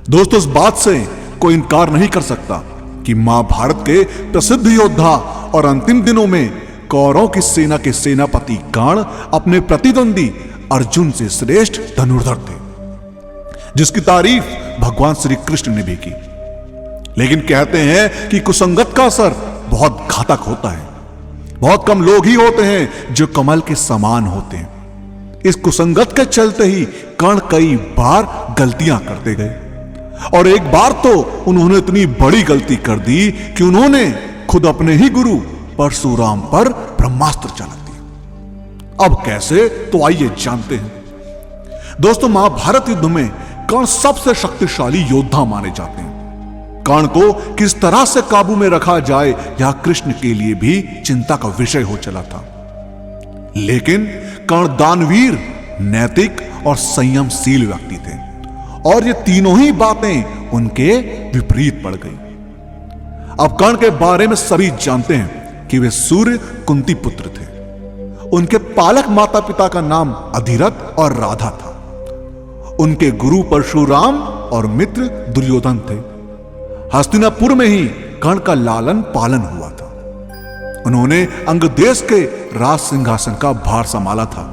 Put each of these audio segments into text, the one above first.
दोस्तों, इस बात से कोई इनकार नहीं कर सकता कि महाभारत के प्रसिद्ध योद्धा और अंतिम दिनों में कौरवों की सेना के सेनापति कर्ण अपने प्रतिद्वंदी अर्जुन से श्रेष्ठ धनुर्धर थे, जिसकी तारीफ भगवान श्री कृष्ण ने भी की। लेकिन कहते हैं कि कुसंगत का असर बहुत घातक होता है। बहुत कम लोग ही होते हैं जो कमल के समान होते हैं। इस कुसंगत के चलते ही कर्ण कई बार गलतियां करते गए, और एक बार तो उन्होंने इतनी बड़ी गलती कर दी कि उन्होंने खुद अपने ही गुरु परशुराम पर ब्रह्मास्त्र चला दिया। अब कैसे, तो आइए जानते हैं। दोस्तों, महाभारत युद्ध में कर्ण सबसे शक्तिशाली योद्धा माने जाते हैं। कर्ण को किस तरह से काबू में रखा जाए, यह कृष्ण के लिए भी चिंता का विषय हो चला था। लेकिन कर्ण दानवीर, नैतिक और संयमशील व्यक्ति थे, और ये तीनों ही बातें उनके विपरीत पड़ गई। अब कर्ण के बारे में सभी जानते हैं कि वे सूर्य कुंती पुत्र थे। उनके पालक माता पिता का नाम अधिरथ और राधा था। उनके गुरु परशुराम और मित्र दुर्योधन थे। हस्तिनापुर में ही कर्ण का लालन पालन हुआ था। उन्होंने अंग देश के राज सिंहासन का भार संभाला था।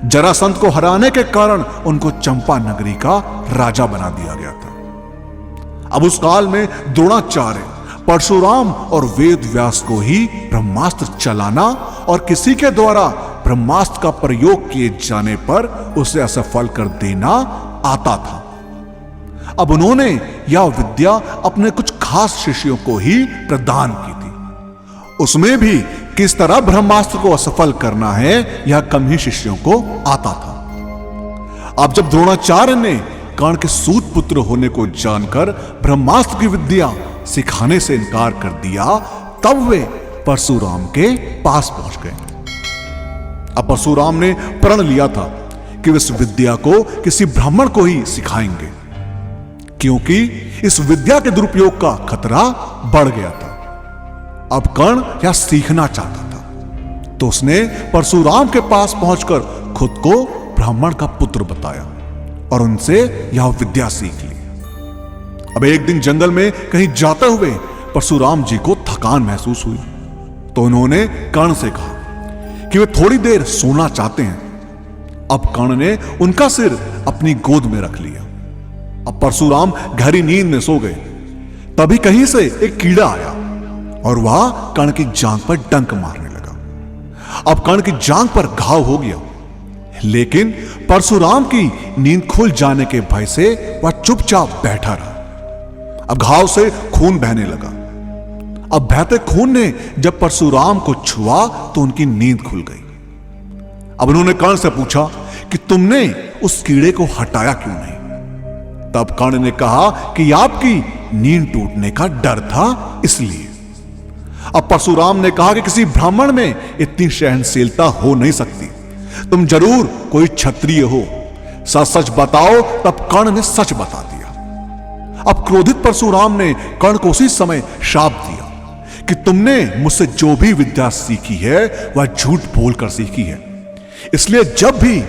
जरासंध को हराने के कारण उनको चंपा नगरी का राजा बना दिया गया था। अब उस काल में द्रोणाचार्य, परशुराम और वेद व्यास को ही ब्रह्मास्त्र चलाना और किसी के द्वारा ब्रह्मास्त्र का प्रयोग किए जाने पर उसे असफल कर देना आता था। अब उन्होंने यह विद्या अपने कुछ खास शिष्यों को ही प्रदान की थी। उसमें भी किस तरह ब्रह्मास्त्र को असफल करना है, यह कम ही शिष्यों को आता था। अब जब द्रोणाचार्य ने कर्ण के सूत पुत्र होने को जानकर ब्रह्मास्त्र की विद्या सिखाने से इनकार कर दिया, तब वे परशुराम के पास पहुंच गए। अब परशुराम ने प्रण लिया था कि वे इस विद्या को किसी ब्राह्मण को ही सिखाएंगे, क्योंकि इस विद्या के दुरुपयोग का खतरा बढ़ गया था। अब कर्ण यह सीखना चाहता था, तो उसने परशुराम के पास पहुंचकर खुद को ब्राह्मण का पुत्र बताया और उनसे यह विद्या सीख ली। अब एक दिन जंगल में कहीं जाते हुए परशुराम जी को थकान महसूस हुई, तो उन्होंने कर्ण से कहा कि वे थोड़ी देर सोना चाहते हैं। अब कर्ण ने उनका सिर अपनी गोद में रख लिया। अब परशुराम गहरी नींद में सो गए। तभी कहीं से एक कीड़ा आया और वह कर्ण की जांघ पर डंक मारने लगा। अब कर्ण की जांघ पर घाव हो गया, लेकिन परशुराम की नींद खुल जाने के भय से वह चुपचाप बैठा रहा। अब घाव से खून बहने लगा। अब बहते खून ने जब परशुराम को छुआ तो उनकी नींद खुल गई। अब उन्होंने कर्ण से पूछा कि तुमने उस कीड़े को हटाया क्यों नहीं? तब कर्ण ने कहा कि आपकी नींद टूटने का डर था, इसलिए। अब परशुराम ने कहा कि किसी ब्राह्मण में इतनी सहनशीलता हो नहीं सकती। तुम जरूर कोई क्षत्रिय हो, सच सच बताओ। तब कर्ण ने सच बता दिया। अब क्रोधित परशुराम ने कर्ण को उसी समय शाप दिया कि तुमने मुझसे जो भी विद्या सीखी है वह झूठ बोलकर सीखी है, इसलिए जब भी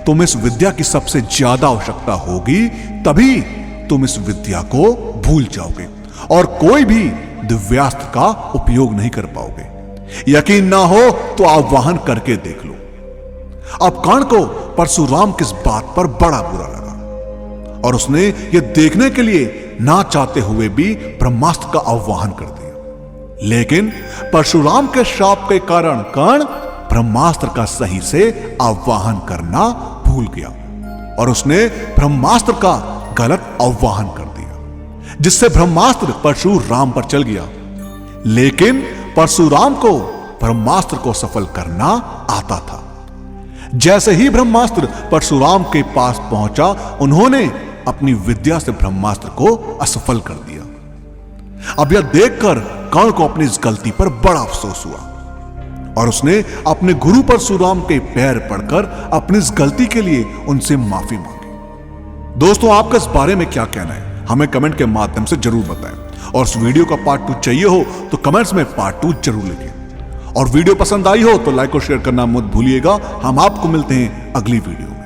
तुम इस विद्या की सबसे ज्यादा आवश्यकता होगी, तभी तुम इस विद्या को भूल जाओगे और कोई भी दिव्यास्त्र का उपयोग नहीं कर पाओगे। यकीन ना हो तो आवाहन करके देख लो। अब कर्ण को परशुराम किस बात पर बड़ा बुरा लगा और उसने यह देखने के लिए ना चाहते हुए भी ब्रह्मास्त्र का आह्वान कर दिया। लेकिन परशुराम के शाप के कारण कर्ण ब्रह्मास्त्र का सही से आह्वान करना भूल गया और उसने ब्रह्मास्त्र का गलत आह्वान कर दिया, जिससे ब्रह्मास्त्र परशुराम पर चल गया। लेकिन परशुराम को ब्रह्मास्त्र को सफल करना आता था। जैसे ही ब्रह्मास्त्र परशुराम के पास पहुंचा, उन्होंने अपनी विद्या से ब्रह्मास्त्र को असफल कर दिया। अब यह देखकर कर्ण को अपनी इस गलती पर बड़ा अफसोस हुआ और उसने अपने गुरु परशुराम के पैर पड़कर अपनी इस गलती के लिए उनसे माफी मांगी। दोस्तों, आपका इस बारे में क्या कहना है, हमें कमेंट के माध्यम से जरूर बताएं। और इस वीडियो का पार्ट 2 चाहिए हो तो कमेंट्स में पार्ट 2 जरूर लिखें। और वीडियो पसंद आई हो तो लाइक और शेयर करना मत भूलिएगा। हम आपको मिलते हैं अगली वीडियो में।